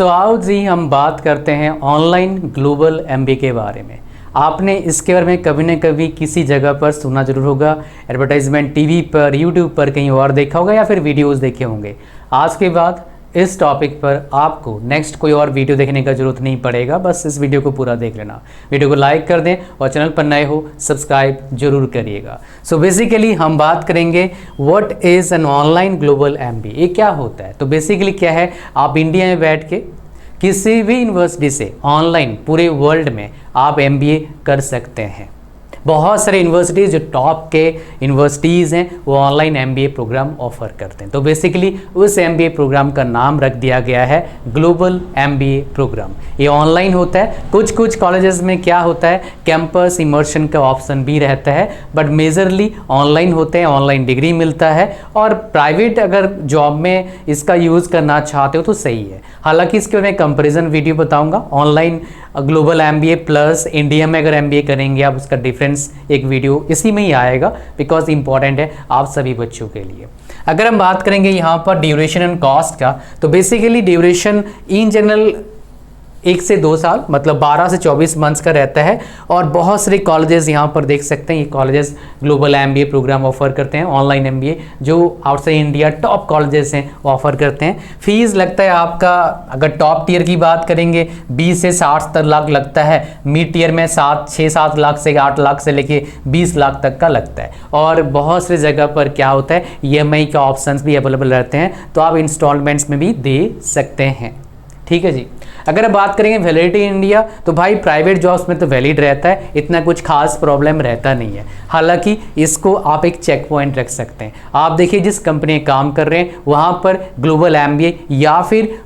सो आओ जी हम बात करते हैं ऑनलाइन ग्लोबल एमबीए के बारे में। आपने इसके बारे में कभी न कभी किसी जगह पर सुना जरूर होगा, एडवर्टाइजमेंट टीवी पर, यूट्यूब पर कहीं और देखा होगा या फिर वीडियोस देखे होंगे। आज के बाद इस टॉपिक पर आपको नेक्स्ट कोई और वीडियो देखने का जरूरत नहीं पड़ेगा, बस इस वीडियो को पूरा देख लेना। वीडियो को लाइक कर दें और चैनल पर नए हो सब्सक्राइब जरूर करिएगा। सो बेसिकली हम बात करेंगे what is an online global MBA, ये क्या होता है। तो बेसिकली क्या है, आप इंडिया में बैठ के किसी भी यूनिवर्सिटी से ऑनलाइन पूरे वर्ल्ड में आप एमबीए कर सकते हैं। बहुत सारे यूनिवर्सिटीज़ जो टॉप के यूनिवर्सिटीज़ हैं वो ऑनलाइन एमबीए प्रोग्राम ऑफर करते हैं। तो बेसिकली उस एमबीए प्रोग्राम का नाम रख दिया गया है ग्लोबल एमबीए प्रोग्राम। ये ऑनलाइन होता है। कुछ कॉलेजेस में क्या होता है, कैंपस इमर्शन का ऑप्शन भी रहता है, बट मेजरली ऑनलाइन होते हैं, ऑनलाइन डिग्री मिलता है। और प्राइवेट अगर जॉब में इसका यूज़ करना चाहते हो तो सही है। हालांकि इसके मैं कंपेरिजन वीडियो बताऊंगा, online global MBA plus India में अगर एमबीए करेंगे आप, उसका डिफरेंस एक वीडियो इसी में ही आएगा, बिकॉज इंपॉर्टेंट है आप सभी बच्चों के लिए। अगर हम बात करेंगे यहाँ पर ड्यूरेशन एंड कॉस्ट का, तो बेसिकली ड्यूरेशन इन जनरल 1 से 2 साल मतलब 12 से 24 मंथ्स का रहता है। और बहुत सारे कॉलेजेस यहाँ पर देख सकते हैं, ये colleges global MBA programme offer करते हैं, ऑनलाइन एमबीए जो आउटसाइड इंडिया टॉप कॉलेजेस हैं वो ऑफर करते हैं। फीस लगता है आपका, अगर टॉप टियर की बात करेंगे 20 से 60 लाख लगता है, मिड टियर में 6-7 लाख से 8 लाख से लेके 20 लाख तक का लगता है। और बहुत सारी जगह पर क्या होता है, ईएमआई का ऑप्शंस भी अवेलेबल रहते हैं, तो आप इंस्टॉलमेंट्स में भी दे सकते हैं। ठीक है जी। अगर आप बात करेंगे वैलिडिटी इंडिया, तो भाई प्राइवेट जॉब्स में तो वैलिड रहता है, इतना कुछ खास प्रॉब्लम रहता नहीं है। हालांकि इसको आप एक चेक पॉइंट रख सकते हैं। आप देखिए जिस कंपनी में काम कर रहे हैं वहाँ पर ग्लोबल एमबीए या फिर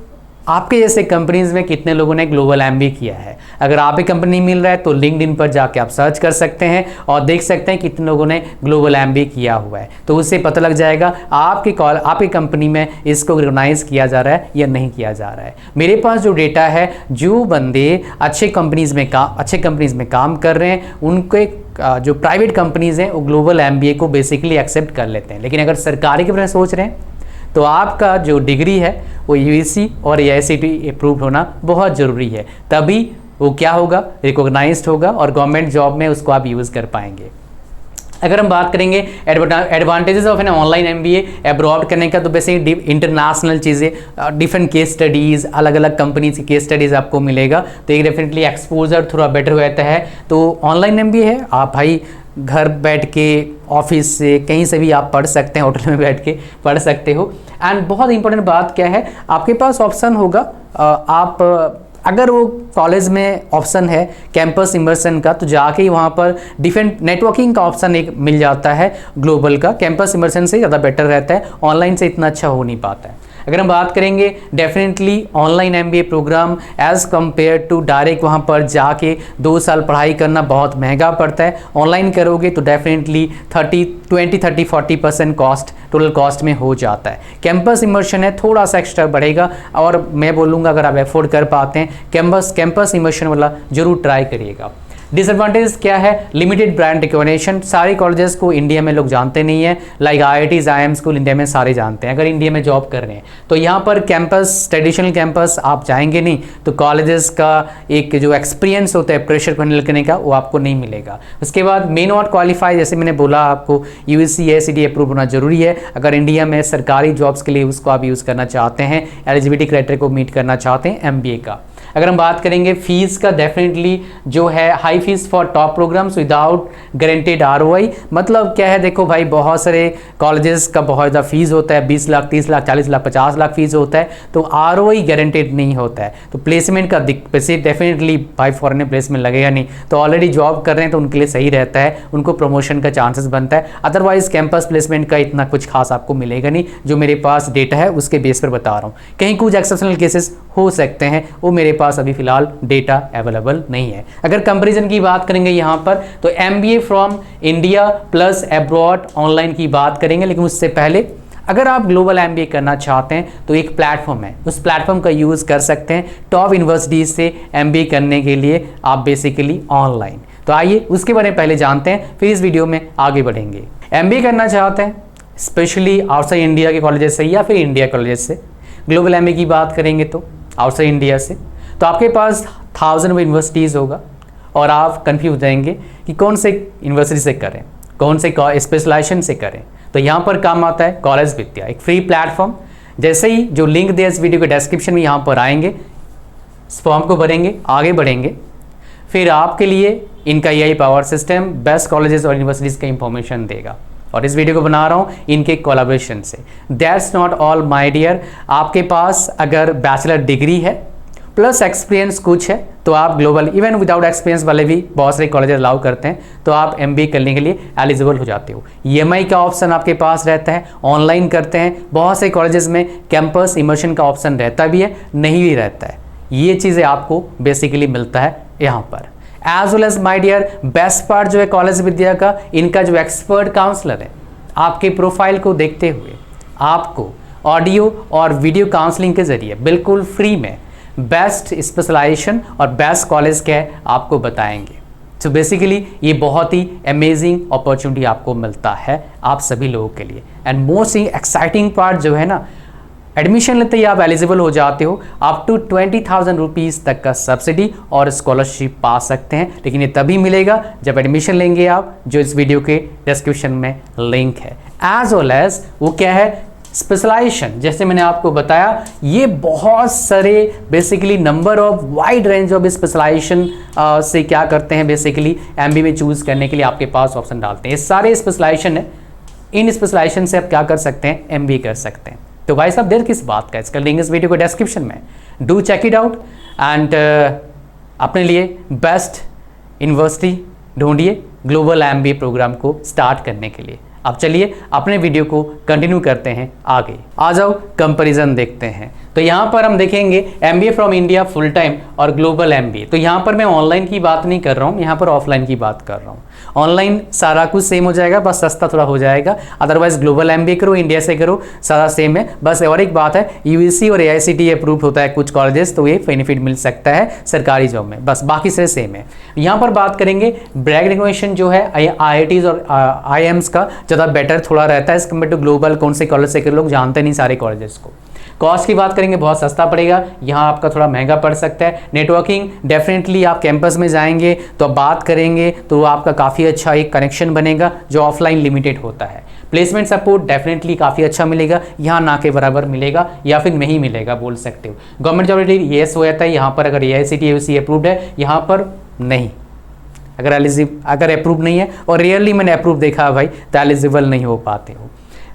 आपके जैसे कंपनीज में कितने लोगों ने ग्लोबल एमबीए किया है। अगर आप ही कंपनी मिल रहा है तो लिंक्डइन पर जाके आप सर्च कर सकते हैं और देख सकते हैं कितने लोगों ने ग्लोबल एमबीए किया हुआ है, तो उससे पता लग जाएगा आपकी कंपनी में इसको रिकॉग्नाइज किया जा रहा है या नहीं किया जा रहा है। मेरे पास जो डेटा है, जो बंदे अच्छे कंपनीज में काम कर रहे हैं, उनके जो प्राइवेट कंपनीज हैं वो ग्लोबल एमबीए को बेसिकली एक्सेप्ट कर लेते हैं। लेकिन अगर सरकारी के बारे में सोच रहे हैं तो आपका जो डिग्री है वो यूजीसी और एआईसीटीई अप्रूव्ड होना बहुत ज़रूरी है, तभी वो क्या होगा, रिकॉग्नाइज्ड होगा और गवर्नमेंट जॉब में उसको आप यूज़ कर पाएंगे। अगर हम बात करेंगे advantages of an online MBA abroad करने का, तो बेसिकली इंटरनेशनल चीज़ें, डिफरेंट केस स्टडीज़, अलग अलग कंपनीज की केस स्टडीज़ आपको मिलेगा, तो एक डेफिनेटली एक्सपोजर थोड़ा बेटर रहता है। तो ऑनलाइन एमबीए है, आप भाई घर बैठ के ऑफिस से कहीं से भी आप पढ़ सकते हैं, होटल में बैठ के पढ़ सकते हो। एंड बहुत इंपॉर्टेंट बात क्या है, आपके पास ऑप्शन होगा, आप अगर वो कॉलेज में ऑप्शन है कैंपस इमर्सन का, तो जाके ही वहाँ पर डिफरेंट नेटवर्किंग का ऑप्शन एक मिल जाता है ग्लोबल का। कैंपस इमर्सन से ज़्यादा बेटर रहता है, ऑनलाइन से इतना अच्छा हो नहीं पाता है। अगर हम बात करेंगे definitely online MBA programme as compare to direct वहाँ पर जाके 2 साल पढ़ाई करना बहुत महंगा पड़ता है। ऑनलाइन करोगे तो डेफिनेटली 20-30-40% कॉस्ट टोटल कॉस्ट में हो जाता है। कैंपस इमर्शन है, थोड़ा सा एक्स्ट्रा बढ़ेगा, और मैं बोलूँगा अगर आप एफोर्ड कर पाते हैं कैंपस इमर्शन वाला जरूर ट्राई करिएगा। डिसएडवांटेज क्या है, लिमिटेड ब्रांड रिकॉग्निशन, सारे कॉलेजेस को इंडिया में लोग जानते नहीं है, like IITs IIM school India में सारे जानते हैं। अगर इंडिया में जॉब कर रहे हैं तो यहाँ पर कैंपस, ट्रेडिशनल कैंपस आप जाएंगे नहीं, तो कॉलेजेस का एक जो एक्सपीरियंस होता है प्रेशर हैंडल करने का, वो आपको नहीं मिलेगा। उसके बाद मे नॉट क्वालिफाई, जैसे मैंने बोला आपको यूजीसी एआईसीटीई अप्रूव होना जरूरी है। अगर इंडिया में सरकारी जॉब्स के लिए उसको आप यूज़ करना चाहते हैं, एलिजिबिलिटी क्राइटेरिया को मीट करना चाहते हैं एमबीए का। अगर हम बात करेंगे फीस का, डेफिनेटली जो है high fees for top programmes without guaranteed ROI. मतलब क्या है, देखो भाई बहुत सारे कॉलेजेस का बहुत ज़्यादा फीस होता है, 20 लाख 30 लाख 40 लाख 50 लाख फीस होता है, तो आरओआई गारंटेड नहीं होता है। तो प्लेसमेंट का डेफिनेटली भाई फॉरेन में प्लेसमेंट लगेगा नहीं, तो ऑलरेडी जॉब कर रहे हैं तो उनके लिए सही रहता है, उनको प्रमोशन का चांसेस बनता है। अदरवाइज कैंपस प्लेसमेंट का इतना कुछ खास आपको मिलेगा नहीं, जो मेरे पास डेटा है उसके बेस पर बता रहा हूँ। कहीं कुछ एक्सेप्शनल केसेस हो सकते हैं, वो मेरे पास अभी फिलहाल डेटा अवेलेबल नहीं है। अगर कंपैरिजन की बात करेंगे यहाँ पर, तो MBA from India plus abroad online की बात करेंगे, लेकिन उससे पहले अगर आप ग्लोबल एमबीए करना चाहते हैं तो एक प्लेटफॉर्म है, उस प्लेटफॉर्म का यूज़ कर सकते हैं टॉप यूनिवर्सिटीज़ से एमबीए करने के लिए आप बेसिकली ऑनलाइन। तो आइए उसके बारे में पहले जानते हैं, फिर इस वीडियो में आगे बढ़ेंगे। एमबीए करना चाहते हैं स्पेशली आउटसाइड इंडिया के कॉलेजेस से या फिर इंडिया कॉलेजेस से, ग्लोबल एमबीए की बात करेंगे तो आउटसाइड इंडिया से, तो आपके पास 1000 यूनिवर्सिटीज़ होगा और आप कंफ्यूज रहेंगे कि कौन से यूनिवर्सिटी से करें, कौन से स्पेशलाइजेशन से करें। तो यहाँ पर काम आता है कॉलेज विद्या, एक फ्री प्लेटफॉर्म। जैसे ही जो लिंक दिया इस वीडियो के डिस्क्रिप्शन में, यहाँ पर आएंगे, इस फॉर्म को भरेंगे, आगे बढ़ेंगे, फिर आपके लिए इनका AI power system best colleges और यूनिवर्सिटीज़ का इंफॉर्मेशन देगा। और इस वीडियो को बना रहा हूँ इनके कोलैबोरेशन से। That's not all my dear, आपके पास अगर बैचलर डिग्री है प्लस एक्सपीरियंस कुछ है तो आप ग्लोबल, इवन विदाउट एक्सपीरियंस वाले भी बहुत सारे कॉलेज अलाउ करते हैं, तो आप MBA करने के लिए एलिजिबल हो जाते हो। EMI का ऑप्शन आपके पास रहता है, ऑनलाइन करते हैं, बहुत से कॉलेजेस में कैंपस इमर्शन का ऑप्शन रहता भी है, नहीं भी रहता है। ये चीज़ें आपको बेसिकली मिलता है यहाँ पर। As well as my dear, best part जो है कॉलेज विद्या का, इनका जो एक्सपर्ट काउंसलर है, आपके प्रोफाइल को देखते हुए आपको ऑडियो और वीडियो काउंसलिंग के जरिए बिल्कुल फ्री में बेस्ट स्पेशलाइजेशन और बेस्ट कॉलेज क्या है आपको बताएंगे। तो बेसिकली ये बहुत ही अमेजिंग अपॉर्चुनिटी आपको मिलता है आप सभी लोगों के लिए। एंड मोस्ट एक्साइटिंग पार्ट जो है ना, एडमिशन लेते ही आप एलिजिबल हो जाते हो, अप टू 20,000 रुपीज़ तक का सब्सिडी और स्कॉलरशिप पा सकते हैं। लेकिन ये तभी मिलेगा जब एडमिशन लेंगे आप, जो इस वीडियो के डिस्क्रिप्शन में लिंक है। एज वेल एज वो क्या है, स्पेशलाइजेशन। जैसे मैंने आपको बताया, ये बहुत सारे basically number of wide range of specialisation से क्या करते हैं, बेसिकली MBA में चूज़ करने के लिए आपके पास ऑप्शन डालते हैं। ये सारे स्पेशलाइजेशन है, इन स्पेशलाइजेशन से आप क्या कर सकते हैं, MBA कर सकते हैं। तो भाई साहब देर किस बात का, इसका लिंक इस वीडियो को डिस्क्रिप्शन में, do check it out and अपने लिए बेस्ट यूनिवर्सिटी ढूंढिए ग्लोबल MBA प्रोग्राम को स्टार्ट करने के लिए। अब चलिए अपने वीडियो को कंटिन्यू करते हैं आगे। आ जाओ कंपैरिजन देखते हैं। तो यहाँ पर हम देखेंगे MBA from India full time और ग्लोबल MBA। तो यहाँ पर मैं ऑनलाइन की बात नहीं कर रहा हूँ, यहाँ पर ऑफलाइन की बात कर रहा हूँ। ऑनलाइन सारा कुछ सेम हो जाएगा, बस सस्ता थोड़ा हो जाएगा। अदरवाइज ग्लोबल MBA करो, इंडिया से करो, सारा सेम है। बस और एक बात है, UGC और AICTE अप्रूव होता है कुछ कॉलेजेस, तो ये बेनिफिट मिल सकता है सरकारी जॉब में, बस बाकी से सेम है। यहाँ पर बात करेंगे ब्रैक रिकॉग्निशन जो है IITs और IIMs का ज़्यादा बेटर थोड़ा रहता है एज कम्पेयर टू ग्लोबल। कौन से कॉलेज से कर, लोग जानते नहीं सारे कॉलेजेस को। कॉस्ट की बात करेंगे, बहुत सस्ता पड़ेगा, यहाँ आपका थोड़ा महंगा पड़ सकता है। नेटवर्किंग डेफिनेटली आप कैंपस में जाएंगे तो बात करेंगे तो आपका काफ़ी अच्छा एक कनेक्शन बनेगा जो ऑफलाइन लिमिटेड होता है। प्लेसमेंट सपोर्ट डेफिनेटली काफ़ी अच्छा मिलेगा, यहाँ ना के बराबर मिलेगा या फिर नहीं मिलेगा बोल सकते हो। गवर्नमेंट जॉब येस हो जाता है यहाँ पर, अगर AICTE UGC अप्रूव्ड है, यहाँ पर नहीं। अगर अप्रूव नहीं है, और रियरली मैंने अप्रूव देखा है भाई, तो एलिजिबल नहीं हो पाते हो।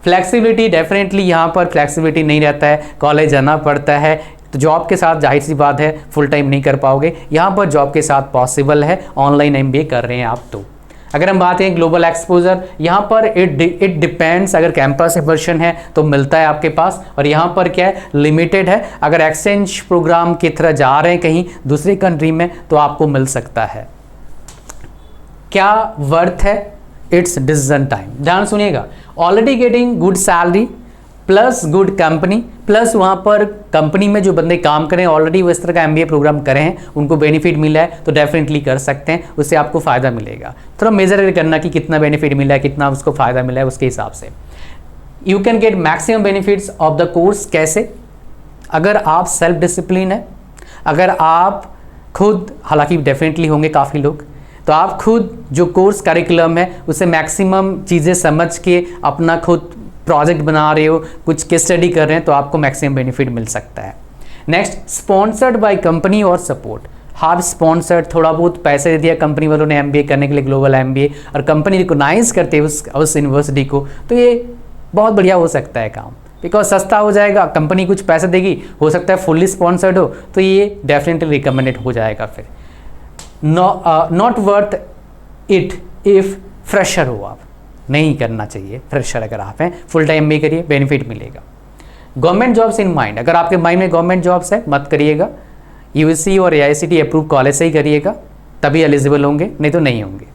फ्लैक्सिबिलिटी डेफिनेटली यहाँ पर फ्लैक्सिबिलिटी नहीं रहता है, कॉलेज जाना पड़ता है, तो जॉब के साथ जाहिर सी बात है फुल टाइम नहीं कर पाओगे। यहाँ पर जॉब के साथ पॉसिबल है, ऑनलाइन MBA कर रहे हैं आप तो। अगर हम बात करें ग्लोबल एक्सपोजर, यहाँ पर इट डिपेंड्स, अगर कैंपस वर्जन है तो मिलता है आपके पास, और यहाँ पर क्या है, लिमिटेड है। अगर एक्सचेंज प्रोग्राम की तरह जा रहे हैं कहीं दूसरी कंट्री में तो आपको मिल सकता है। क्या वर्थ है, इट्स डिसीजन टाइम। ध्यान सुनिएगा, already getting good salary plus good company, plus वहाँ पर कंपनी में जो बंदे काम करें ऑलरेडी वो इस तरह का MBA प्रोग्राम करें हैं, उनको बेनिफिट मिला है, तो डेफिनेटली कर सकते हैं, उससे आपको फ़ायदा मिलेगा। थोड़ा मेजर करना कि कितना बेनिफिट मिला है, कितना उसको फ़ायदा मिला है, उसके हिसाब से you can get maximum benefits of the course. कैसे, अगर आप सेल्फ डिसिप्लिन है, अगर आप खुद, हालांकि डेफिनेटली होंगे काफ़ी लोग, तो आप खुद जो कोर्स करिकुलम है उसे मैक्सिमम चीज़ें समझ के अपना खुद प्रोजेक्ट बना रहे हो, कुछ केस स्टडी कर रहे हैं, तो आपको मैक्सिमम बेनिफिट मिल सकता है। नेक्स्ट, स्पॉन्सर्ड बाय कंपनी और सपोर्ट। हाफ स्पॉन्सर्ड, थोड़ा बहुत पैसे दे दिया कंपनी वालों ने MBA करने के लिए, ग्लोबल MBA, और कंपनी रिकोगनाइज करते हैं उस यूनिवर्सिटी को, तो ये बहुत बढ़िया हो सकता है काम, बिकॉज सस्ता हो जाएगा, कंपनी कुछ पैसे देगी, हो सकता है फुल्ली स्पॉन्सर्ड हो, तो ये डेफिनेटली रिकमेंडेड हो जाएगा। फिर not worth it if fresher हो, आप नहीं करना चाहिए फ्रेशर। अगर आप हैं फुल टाइम MBA करिए, बेनिफिट मिलेगा। गवर्नमेंट जॉब्स इन माइंड, अगर आपके माइंड में गवर्नमेंट जॉब्स है मत करिएगा, UGC और AICTE अप्रूव कॉलेज से ही करिएगा, तभी एलिजिबल होंगे, नहीं तो नहीं होंगे।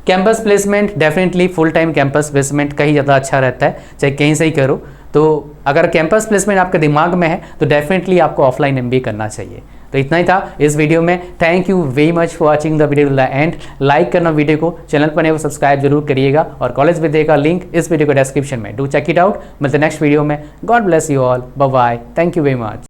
Campus placement, definitely full time campus placement कहीं ज़्यादा अच्छा रहता है, चाहे कहीं से ही करो। तो अगर कैंपस प्लेसमेंट आपके दिमाग में है तो डेफिनेटली आपको ऑफलाइन MBA करना चाहिए। तो इतना ही था इस वीडियो में। Thank you very much for watching the video till the end. Like करना वीडियो को, चैनल पर नए हो सब्सक्राइब जरूर करिएगा, और कॉलेज विद्या का लिंक इस वीडियो को डिस्क्रिप्शन में, डू चेक इट आउट। मिलते नेक्स्ट वीडियो में। God bless you all, bye bye, thank you very much.